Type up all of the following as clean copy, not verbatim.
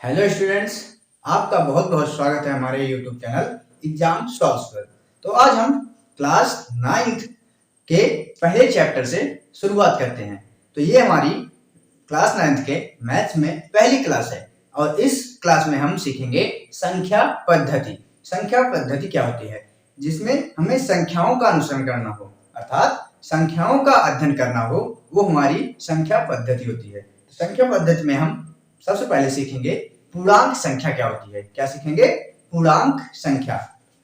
Hello students, आपका बहुत बहुत स्वागत है हमारे यूट्यूब चैनल एग्जाम सॉल्व्स पर। तो आज हम क्लास 9th के पहले चैप्टर से शुरुआत करते हैं। तो ये हमारी क्लास 9th के मैथ्स में पहली क्लास है और इस क्लास में हम सीखेंगे संख्या पद्धति। संख्या पद्धति क्या होती है? जिसमें हमें संख्याओं का अनुसरण करना हो, अर्थात संख्याओं का अध्ययन करना हो, वो हमारी संख्या पद्धति होती है। संख्या पद्धति में हम सबसे पहले सीखेंगे पूर्णांक संख्या क्या होती है। क्या सीखेंगे? पूर्णांक संख्या।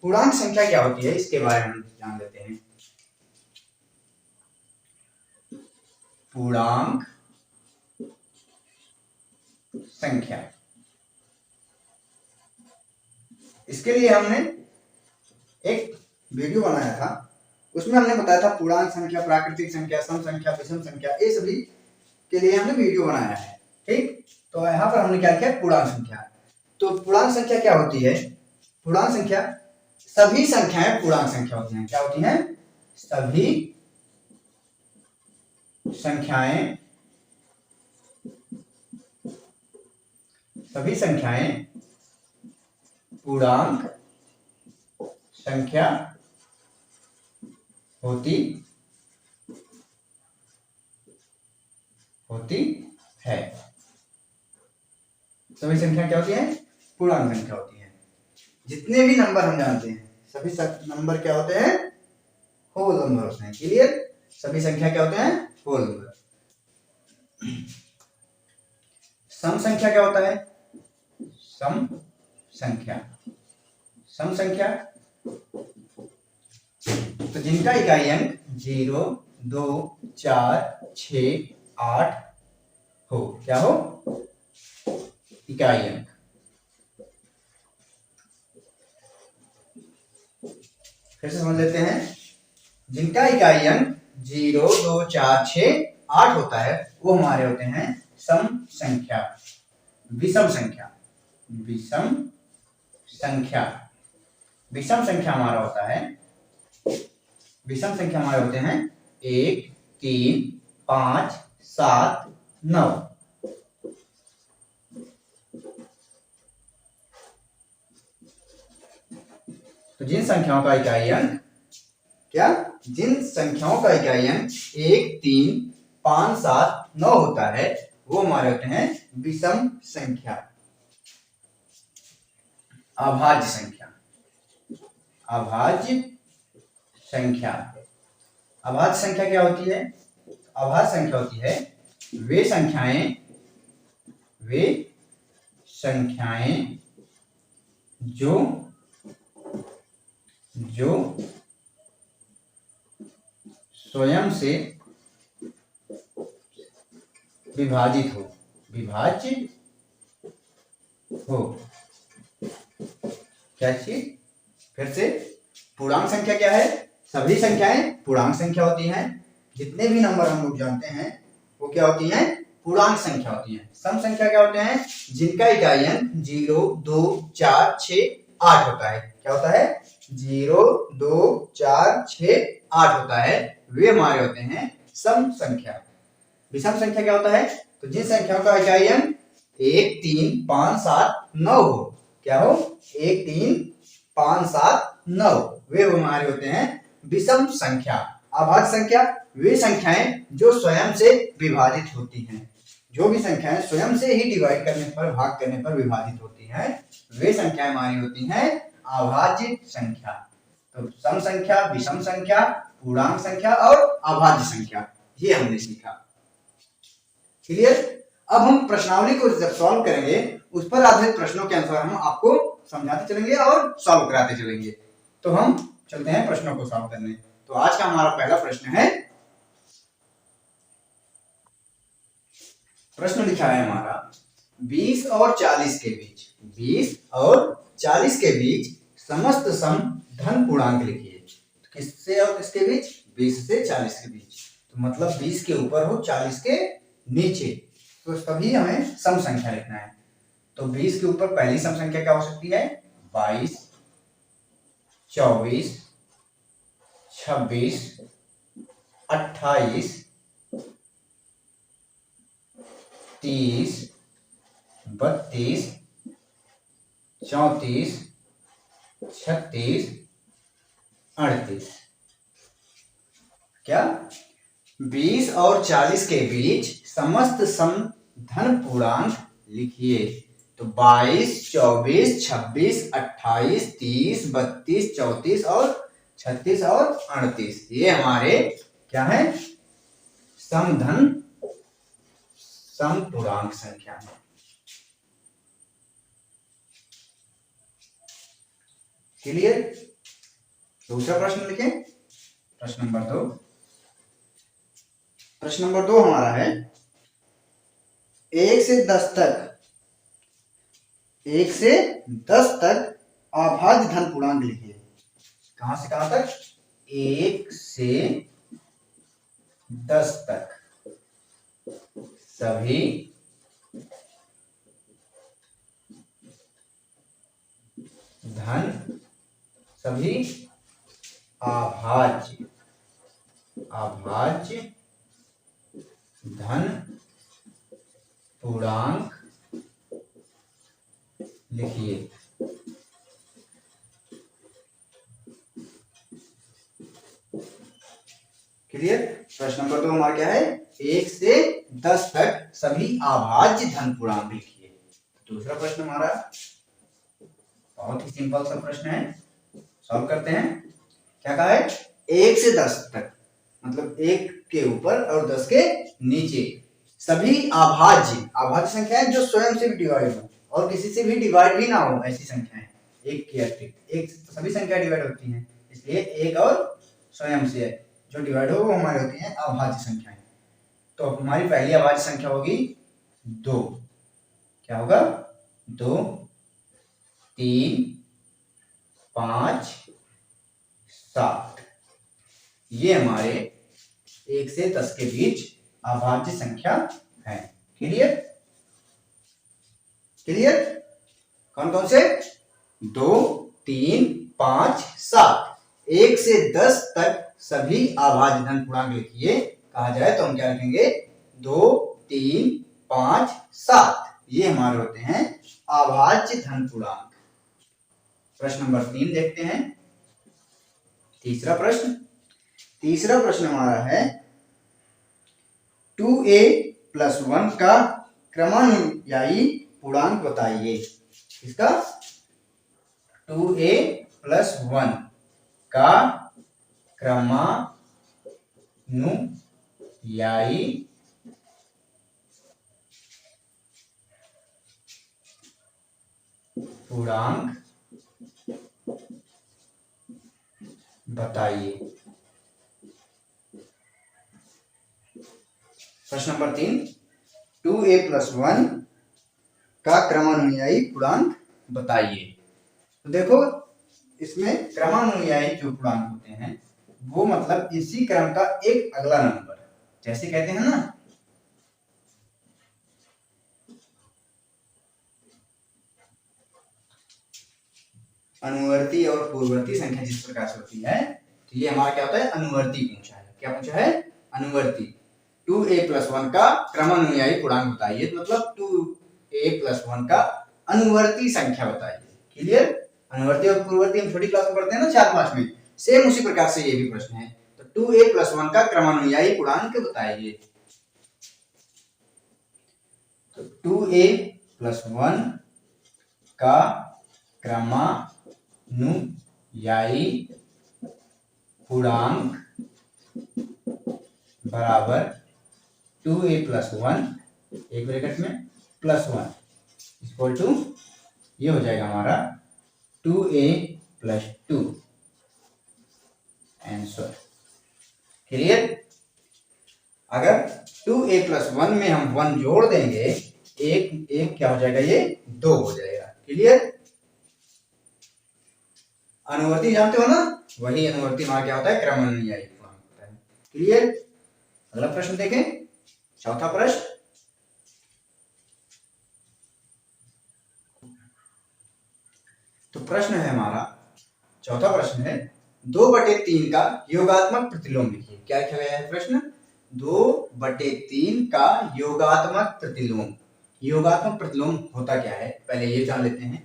पूर्णांक संख्या क्या होती है इसके बारे में हम जान लेते हैं। पूर्णांक संख्या, इसके लिए हमने एक वीडियो बनाया था, उसमें हमने बताया था पूर्णांक संख्या, प्राकृतिक संख्या, सम संख्या, विषम संख्या, ये सभी के लिए हमने वीडियो बनाया है। ठीक, तो यहाँ पर हमने क्या किया? पूर्णांक संख्या। तो पूर्णांक संख्या क्या होती है? पूर्णांक संख्या सभी संख्याएं पूर्णांक संख्या होती हैं। क्या होती हैं? सभी संख्याएं पूर्णांक संख्या होती है। सभी संख्या क्या होती है? पूर्णांक संख्या होती है। जितने भी नंबर हम जानते हैं सभी नंबर क्या होते हैं? होल नंबर होते हैं। क्लियर? सभी संख्या क्या होते हैं? Whole number. सम संख्या क्या होता है? सम संख्या तो जिनका इकाई अंक 0, 2, 4, 6, 8 हो। क्या हो? इकाई अंक। फिर से समझ लेते हैं। जिनका इकाई अंक 0, 2, 4, 6, 8 होता है वो हमारे होते हैं सम संख्या। विषम संख्या हमारा होता है, विषम संख्या हमारे होते हैं 1, 3, 5, 7, 9। तो जिन संख्याओं का इकाई अंक 1, 3, 5, 7, 9 होता है वो हमारे होते हैं विषम संख्या। अभाज्य संख्या क्या होती है? अभाज्य संख्या होती है वे संख्याएं जो स्वयं से विभाजित हो। क्या चीज? फिर से, पूर्णांक संख्या क्या है? सभी संख्याएं पूर्णांक संख्या होती हैं। जितने भी नंबर हम लोग जानते हैं वो क्या होती हैं? पूर्णांक संख्या होती हैं। सम संख्या क्या होते हैं? जिनका इकाई अंक 0, 2, 4, 6, 8 होता है। क्या होता है? 0, 2, 4, 6, 8 होता है, वे हमारे होते हैं सम संख्या। विषम संख्या क्या होता है? तो जिन संख्याओं का इकाई अंक 1, 3, 5, 7, 9 हो। क्या हो? 1, 3, 5, 7, 9 वे हमारे होते हैं विषम संख्या। अभाज्य संख्या वे संख्याएं जो स्वयं से विभाजित होती हैं। जो भी संख्याएं स्वयं से ही डिवाइड करने पर, भाग करने पर विभाजित होती हैं, वे संख्याएं हमारी होती हैं अभाज्य संख्या। तो सम संख्या, विषम संख्या, पूर्णांक संख्या और अभाज्य संख्या, ये हमने सीखा। क्लियर? अब हम प्रश्नावली को जब सॉल्व करेंगे उस पर आधारित प्रश्नों के अनुसार हम आपको समझाते चलेंगे और सॉल्व कराते चलेंगे। तो हम चलते हैं प्रश्नों को सॉल्व करने। तो आज का हमारा पहला प्रश्न है, प्रश्न लिखा है हमारा 20 और 40 के बीच समस्त सम धन पूर्णांक लिखिए। किससे और किसके बीच? 20 से 40 के बीच। तो मतलब 20 के ऊपर हो, 40 के नीचे, तो तभी हमें सम संख्या लिखना है। तो 20 के ऊपर पहली सम संख्या क्या हो सकती है? 22, 24, 26, 28, 30, 32, 34, 36, 38। क्या 20 और 40 के बीच समस्त सम धन पूर्णांक लिखिए। तो 22, 24, 26, 28, 30, 32, 34 और 36 और 38 ये हमारे क्या है, सम पूर्णांक संख्या है। क्लियर। दूसरा प्रश्न लिखें, प्रश्न नंबर 2। प्रश्न नंबर 2 हमारा है 1 से 10 तक, 1 से 10 तक अभाज्य धन पूर्णांक लिखिए। कहां से कहां तक? 1 से 10 तक सभी अभाज्य धन पूर्णांक लिखिए। क्लियर। प्रश्न नंबर 2 हमारा क्या है? 1 से 10 तक सभी अभाज्य धन पूर्णांक लिखिए। दूसरा प्रश्न हमारा बहुत ही सिंपल सा प्रश्न है, सॉल्व करते हैं। क्या कहा है? 1 से 10 तक मतलब 1 के ऊपर और 10 के नीचे सभी अभाज्य संख्याएं जो स्वयं से भी डिवाइड हो और किसी से भी डिवाइड भी ना हो, ऐसी संख्याएं। एक की अतिरिक्त एक सभी संख्या डिवाइड होती हैं, इसलिए एक और स्वयं से जो डिवाइड हो वो हमारी होती हैं अभाज्य संख्याएं। तो हमारी पहली अभाज्य संख्या होगी 2। क्या होगा? 2, 3, 5, 7 ये हमारे 1 से 10 के बीच अभाज्य संख्या है। क्लियर। क्लियर। कौन कौन से? 2, 3, 5, 7 1 से 10 तक सभी अभाज्य धन पूर्णांक लिखिए। कहा जाए तो हम क्या लिखेंगे? 2, 3, 5, 7 ये हमारे होते हैं अभाज्य धन पूर्णांक। प्रश्न नंबर 3 देखते हैं। तीसरा प्रश्न हमारा है 2a + 1 का क्रमानुयायी पूर्णांक बताइए। इसका 2a + 1 का क्रमानुयायी पूर्णांक बताइए। प्रश्न नंबर 3 2a + 1 का क्रमानुयायी पूर्णांक बताइए। तो देखो इसमें क्रमानुयायी जो पूर्णांक होते हैं वो मतलब इसी क्रम का एक अगला नंबर, जैसे कहते हैं ना अनुवर्ती और पूर्ववर्ती संख्या जिस प्रकार से होती है, तो ये हमारा क्या होता है? अनुवर्ती पूछा है। क्या पूछा है? अनुवर्ती। 2a + 1 का क्रमानुयायी पूर्णांक बताइए, मतलब 2a + 1 का अनुवर्ती संख्या बताइए। क्लियर। अनुवर्ती और पूर्ववर्ती हम छोटी क्लास में पढ़ते हैं ना 4-5 में, सेम उसी प्रकार से ये भी प्रश्न है। तो 2a + 1 का क्रमानुयायी पूर्णांक बताइए। तो 2a + 1 का क्रमानुयायी पूर्णांक बराबर 2a + 1 एक ब्रैकेट में +1 इक्वल टू ये हो जाएगा हमारा 2a + 2 आंसर। क्लियर। अगर 2a + 1 में हम 1 जोड़ देंगे, एक क्या हो जाएगा? ये 2 हो जाएगा। क्लियर। अनुवर्ती जानते हो ना, वही अनुवर्ती हमारा क्या होता है? क्रमानुयायी पूर्णांक होता है। क्लियर। अगला प्रश्न देखें, चौथा प्रश्न। तो प्रश्न है हमारा चौथा प्रश्न है 2/3 का योगात्मक प्रतिलोम लिखिए। क्या लिखा गया है प्रश्न? 2/3 का योगात्मक प्रतिलोम। योगात्मक प्रतिलोम होता क्या है पहले ये जान लेते हैं।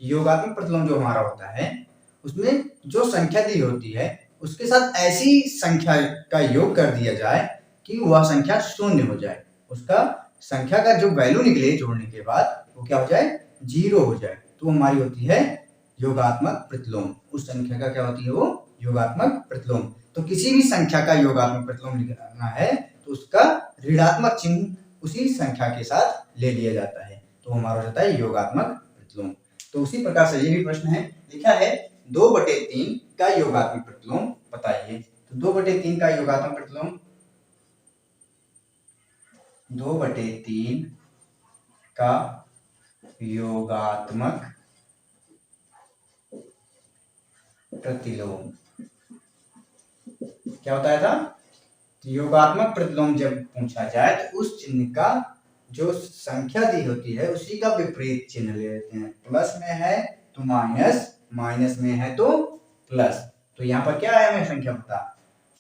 योगात्मक प्रतिलोम जो हमारा होता है उसमें जो संख्या दी होती है उसके साथ ऐसी संख्या का योग कर दिया जाए कि वह संख्या शून्य हो जाए, उसका संख्या का जो वैल्यू निकले जोड़ने के बाद वो क्या हो जाए, 0 हो जाए, तो हमारी होती है योगात्मक प्रतिलोम। उस संख्या का क्या होती है वो योगात्मक प्रतिलोम। तो किसी भी संख्या का योगात्मक प्रतिलोम निकालना है तो उसका ऋणात्मक चिन्ह उसी संख्या के साथ ले लिया जाता है, तो हमारा हो जाता है योगात्मक प्रतिलोम। तो उसी प्रकार से ये भी प्रश्न है, लिखा है 2/3 का योगात्मक प्रतिलोम बताइए। तो 2/3 का योगात्मक प्रतिलोम 2/3 का योगात्मक प्रतिलोम क्या बताया था? योगात्मक प्रतिलोम जब पूछा जाए तो उस चिन्ह का जो संख्या दी होती है उसी का विपरीत चिन्ह ले लेते हैं। प्लस में है तो माइनस, माइनस में है तो प्लस। तो यहाँ पर क्या है, हमें संख्या पता,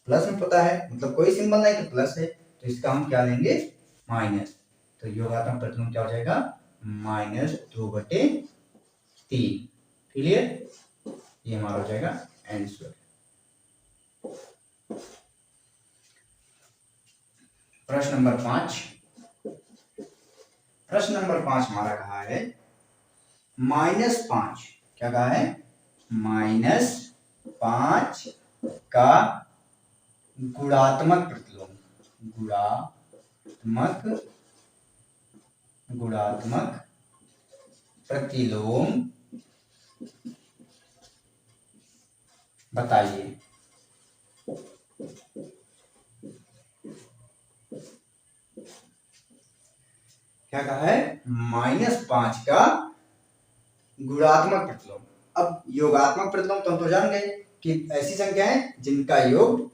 प्लस में पता है, मतलब कोई सिंबल नहीं तो प्लस है, तो इसका हम क्या लेंगे, माइनस। तो योगात्मक प्रतिलोम क्या हो जाएगा, -2/3। क्लियर, ये हमारा हो जाएगा आंसर। प्रश्न नंबर 5। प्रश्न नंबर 5 हमारा कहा है -5, क्या कहा है, -5 का गुणात्मक प्रतिलोम, गुणात्मक प्रतिलोम बताइए। क्या कहा है, -5 का गुणात्मक प्रतिलोम। अब योगात्मक प्रतिलोम तो हम तो जान गए कि ऐसी संख्या है जिनका योग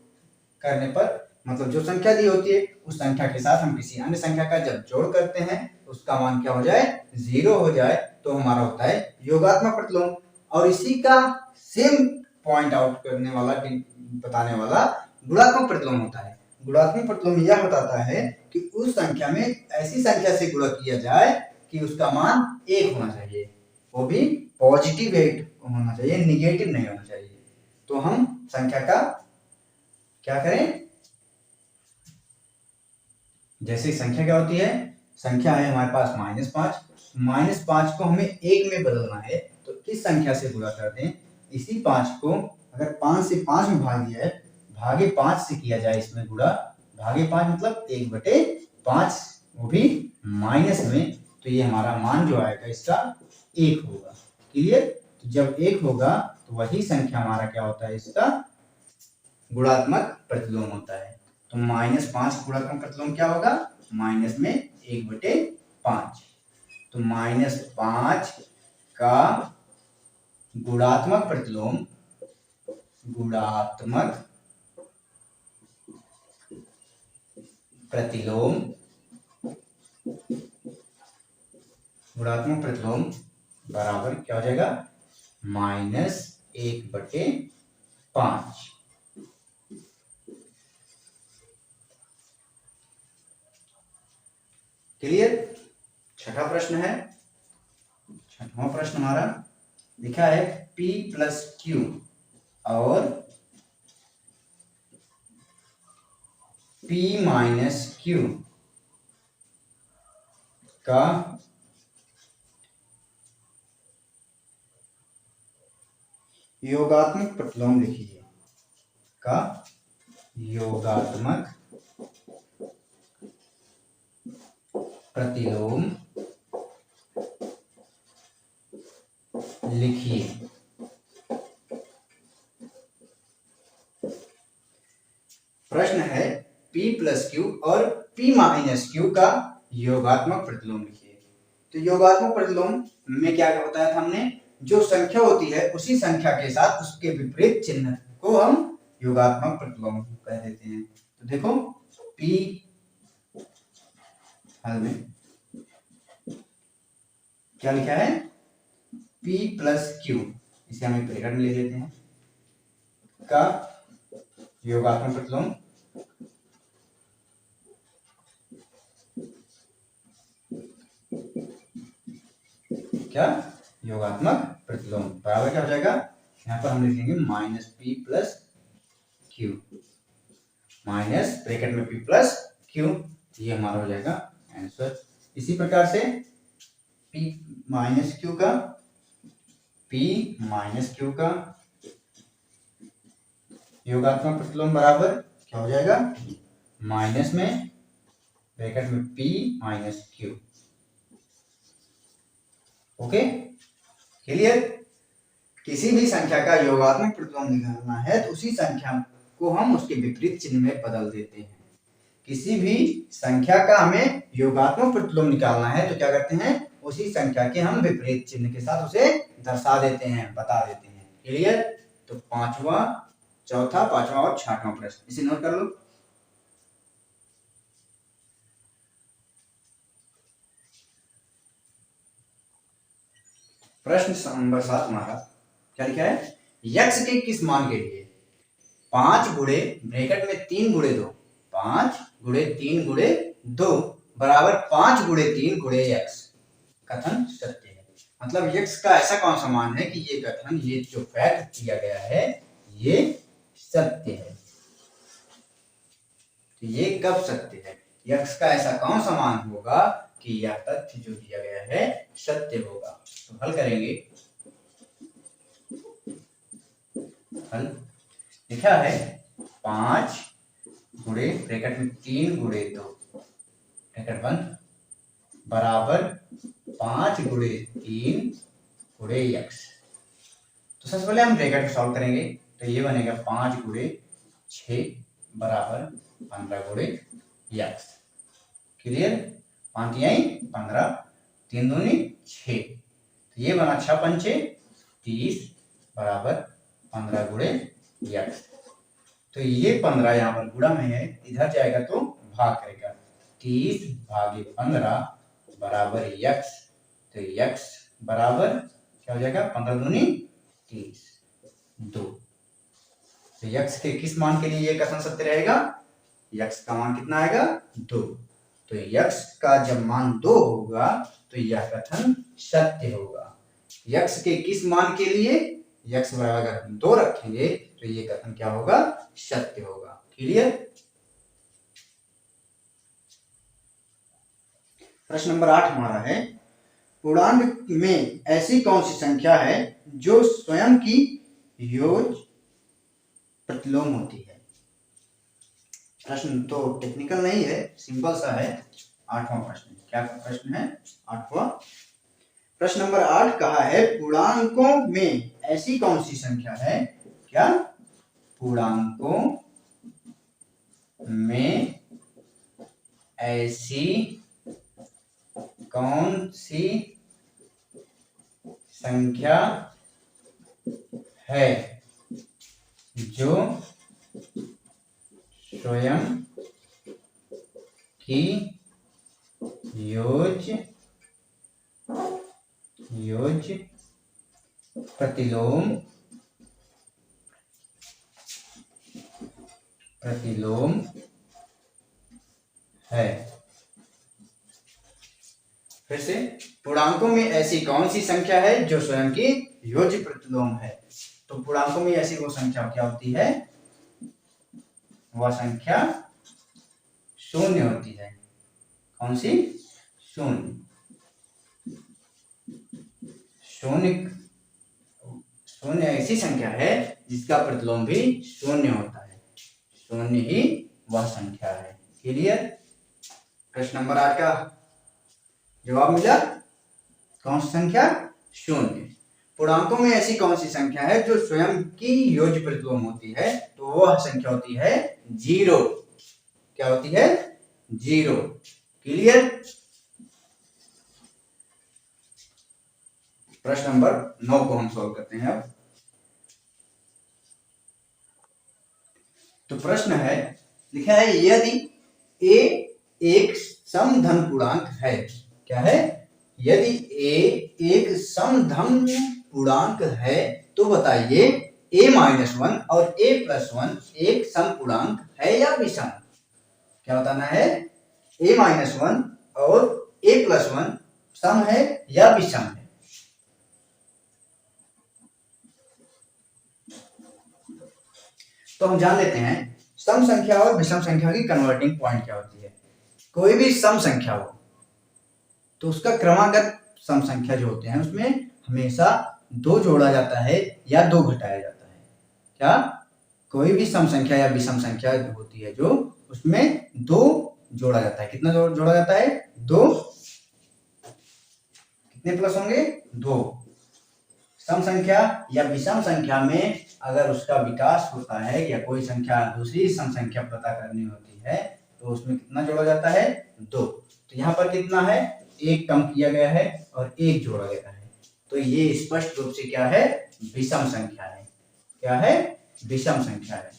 करने पर, मतलब जो संख्या दी होती है उस संख्या के साथ हम किसी अन्य संख्या का जब जोड़ करते हैं तो उसका मान क्या हो जाए, 0 हो जाए, तो हमारा होता है योगात्मक प्रतिलोम। और इसी का सेम पॉइंट आउट करने वाला, बताने वाला गुणात्मक प्रतिलोम होता है। गुणात्मक प्रतिलोम यह बताता है कि उस संख्या में ऐसी संख्या से गुणा किया जाए कि उसका मान 1 होना चाहिए, वो भी पॉजिटिव 8 होना चाहिए, निगेटिव नहीं होना चाहिए। तो हम संख्या का क्या करें, जैसे संख्या क्या होती है, संख्या है हमारे पास -5, -5 को हमें 1 में बदलना है, तो किस संख्या से गुणा कर दें, इसी 5 को अगर 5 से 5 में भाग दिया है, भागे 5 से किया जाए इसमें गुणा, भागे 5 मतलब 1/5, वो भी माइनस में, तो ये हमारा मान जो आएगा इसका 1 होगा। क्लियर, तो जब 1 होगा तो वही संख्या हमारा क्या होता है, इसका गुणात्मक प्रतिलोम होता है। तो -5 गुणात्मक प्रतिलोम क्या होगा, माइनस में 1/5। तो -5 का गुणात्मक प्रतिलोम, गुणात्मक प्रतिलोम, गुणात्मक प्रतिलोम बराबर क्या हो जाएगा, -1/5। क्लियर। छठा प्रश्न है, छठवां प्रश्न हमारा लिखा है P + Q और P - Q का योगात्मक प्रतिलोम लिखिए, का योगात्मक प्रतिलोम लिखिए। प्रश्न है P + Q और P - Q का योगात्मक प्रतिलोम लिखिए। तो योगात्मक प्रतिलोम में क्या बताया था हमने, जो संख्या होती है उसी संख्या के साथ उसके विपरीत चिन्ह को हम योगात्मक प्रतिलोम कह देते हैं। तो देखो P हल में क्या लिखा है, P + Q, इसे हम ब्रैकेट में ले लेते हैं, का योगात्मक प्रतिलोम क्या, योगात्मक प्रतिलोम बराबर क्या हो जाएगा, यहाँ पर हम लिखेंगे minus P plus Q, minus bracket में पी प्लस क्यू, ये हमारा हो जाएगा आंसर। इसी प्रकार से पी माइनस क्यू का, पी माइनस क्यू का योगात्मक प्रतिलोम बराबर क्या हो जाएगा, माइनस में ब्रैकेट में P minus Q. Okay clear. किसी भी संख्या का योगात्मक प्रतिलोम निकालना है तो उसी संख्या को हम उसके विपरीत चिन्ह में बदल देते हैं। किसी भी संख्या का हमें योगात्मक प्रतिलोम निकालना है तो क्या करते हैं, उसी संख्या के हम विपरीत चिन्ह के साथ उसे दर्शा देते हैं, बता देते हैं। क्लियर। तो पांचवा, चौथा, पांचवा और छठवां प्रश्न इसे नोट कर लो। प्रश्न नंबर 7 हमारा क्या लिखा है, यक्स के किस मान के लिए 5 गुणे ब्रैकेट में 3 गुणे 2, 5 गुणे 3 गुणे 2 बराबर 5 गुणे 3 गुणे यक्स कथन सत्य है। मतलब यक्स का ऐसा कौन सा मान है कि ये कथन, ये जो फैक्ट किया गया है ये सत्य है। तो ये कब सत्य है, यक्स का ऐसा कौन सा मान होगा कि यह तथ्य जो दिया गया है सत्य होगा। तो हल करेंगे। हल लिखा है 5 गुणे ब्रैकेट में 3 गुणे 2 ब्रैकेट बंद बराबर 5 गुणे 3 गुणे यक्स। तो सबसे पहले हम ब्रैकेट को सॉल्व करेंगे तो ये बनेगा 5 गुणे 6 बराबर 15 गुणे यक्स। क्लियर। 5 15, 3 दूनी 6, तो ये बना 6 पंचे 30 बराबर 15 गुणे यक्स। तो ये 15 यहाँ पर गुणा में है, इधर जाएगा तो भाग करेगा, 30 भागे 15 बराबर यक्स। तो यक्स बराबर क्या हो जाएगा, 15 दूनी 30 2। तो यक्स के किस मान के लिए ये कथन सत्य रहेगा, यक्स का मान कितना आएगा 2। तो यक्स का जब मान 2 होगा तो यह कथन सत्य होगा। यक्स के किस मान के लिए, यक्स बराबर अगर हम 2 रखेंगे तो ये कथन क्या होगा, सत्य होगा। क्लियर। प्रश्न नंबर 8 हमारा है, पूर्णांक में ऐसी कौन सी संख्या है जो स्वयं की योज प्रतिलोम होती है। प्रश्न तो टेक्निकल नहीं है, सिंपल सा है। 8वां प्रश्न, क्या प्रश्न है 8वां प्रश्न नंबर 8 कहा है, पूर्णांकों में ऐसी कौन सी संख्या है, क्या पूर्णांकों में ऐसी कौन सी संख्या है जो स्वयं की योज प्रतिलोम है। फिर से, पूर्णांकों में ऐसी कौन सी संख्या है जो स्वयं की योज्य प्रतिलोम है। तो पूर्णांकों में ऐसी वो संख्या क्या होती है, वह संख्या शून्य होती है। कौन सी, शून्य। शून्य ऐसी संख्या है जिसका प्रतिलोम भी शून्य होता है, शून्य ही वह संख्या है। क्लियर। प्रश्न नंबर 8 का जवाब मिला, कौन सी संख्या, शून्य। पूर्णांकों में ऐसी कौन सी संख्या है जो स्वयं की योज्य प्रतिलोम होती है, तो वह संख्या होती है 0। क्या होती है, 0। क्लियर। प्रश्न नंबर 9 को हम सॉल्व करते हैं अब। तो प्रश्न है, लिखा है यदि a एक समधन पूर्णांक है। क्या है, यदि a एक समधन पूर्णांक है तो बताइए a-1 और a+1 एक समपूर्णांक है या विषम। क्या बताना है, a-1 और a+1 सम है या विषम है। तो हम जान लेते हैं सम संख्या और विषम संख्या की कन्वर्टिंग पॉइंट क्या होती है। कोई भी सम संख्या हो तो उसका क्रमागत सम संख्या जो होते हैं उसमें हमेशा 2 जोड़ा जाता है या 2 घटाया जाता है। क्या? कोई भी सम संख्या या विषम संख्या जो होती है जो उसमें 2 जोड़ा जाता है। कितना जोड़ा जाता है? 2। कितने प्लस होंगे? 2। सम संख्या या विषम संख्या में अगर उसका विकास होता है या कोई संख्या दूसरी सम संख्या पता करनी होती है तो उसमें कितना जोड़ा जाता है? 2। तो यहाँ पर कितना है? 1 कम किया गया है और 1 जोड़ा गया है। तो ये स्पष्ट रूप से क्या है? विषम संख्या है। क्या है? विषम संख्या है।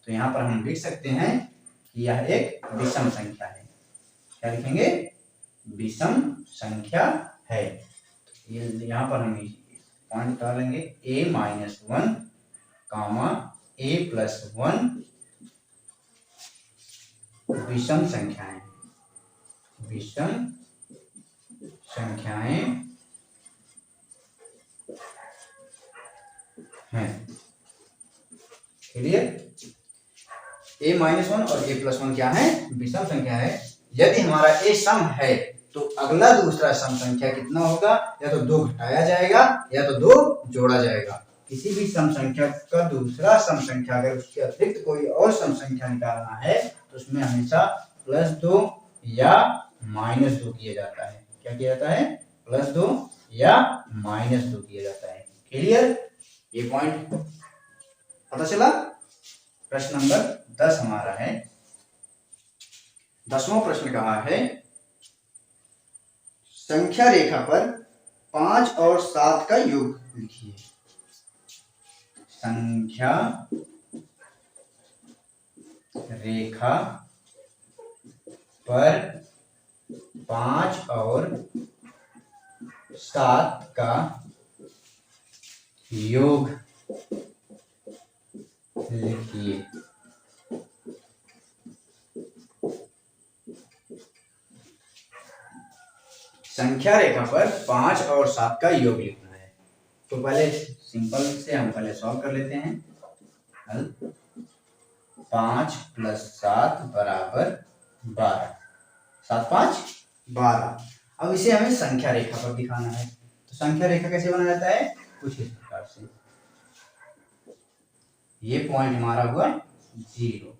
तो यहाँ पर हम लिख सकते हैं कि यह एक विषम संख्या है। क्या लिखेंगे? विषम संख्या है। तो यहाँ पर हम पॉइंट डालेंगे a-1 कामा a+1 विषम संख्याएं। विषम संख्याएं हैं। क्लियर? a-1 और a+1 क्या है? विषम संख्या है। यदि हमारा a सम है तो अगला दूसरा सम संख्या कितना होगा? या तो 2 घटाया जाएगा या तो 2 जोड़ा जाएगा। किसी भी सम संख्या का दूसरा सम संख्या अगर उसके अतिरिक्त कोई और सम संख्या निकालना है तो उसमें हमेशा +2 या -2 किया जाता है। क्या किया जाता है? +2 या -2 किया जाता है। क्लियर? ये पॉइंट पता चला। प्रश्न नंबर 10 हमारा है। 10वां प्रश्न कहा है संख्या रेखा पर 5 और 7 का योग लिखिए। संख्या रेखा पर 5 और 7 का योग लिखिए। संख्या रेखा पर 5 और 7 का योग लिखना है। तो पहले सिंपल से हम पहले सॉल्व कर लेते हैं। 5 + 7 = 12। 7 5 12। अब इसे हमें संख्या रेखा पर दिखाना है। तो संख्या रेखा कैसे बनाया जाता है? कुछ इस प्रकार से। ये पॉइंट हमारा हुआ 0।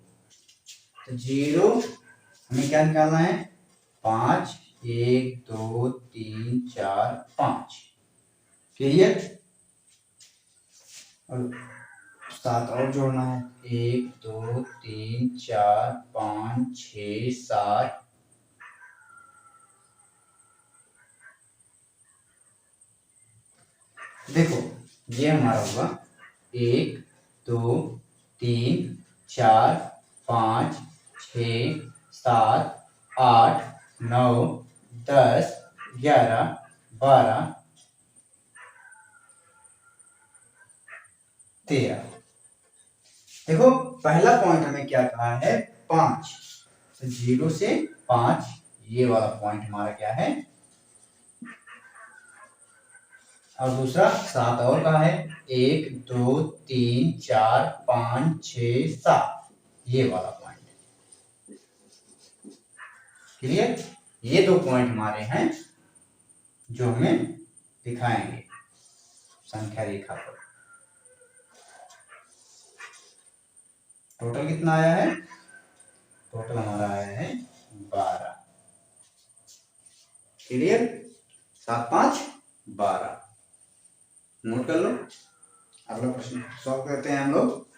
तो 0 हमें क्या निकालना है? 5 1 2 3 4 5। क्लियर? और 7 और जोड़ना है। 1 2 3 4 5 6 7। देखो ये हमारा हुआ 1 2 3 4 5 6 7 8 9 10 11 12 13। देखो पहला पॉइंट हमें क्या कहा है? 5। तो 0 से 5 ये वाला पॉइंट हमारा क्या है? और दूसरा 7 और कहा है 1 2 3 4 5 6 7 ये वाला पॉइंट। क्लियर? ये 2 पॉइंट हमारे हैं जो हमें दिखाएंगे संख्या रेखा पर। टोटल कितना आया है? टोटल हमारा आया है 12। क्लियर? 7 5 12 नोट कर लो। अगला प्रश्न सॉल्व करते हैं हम लोग।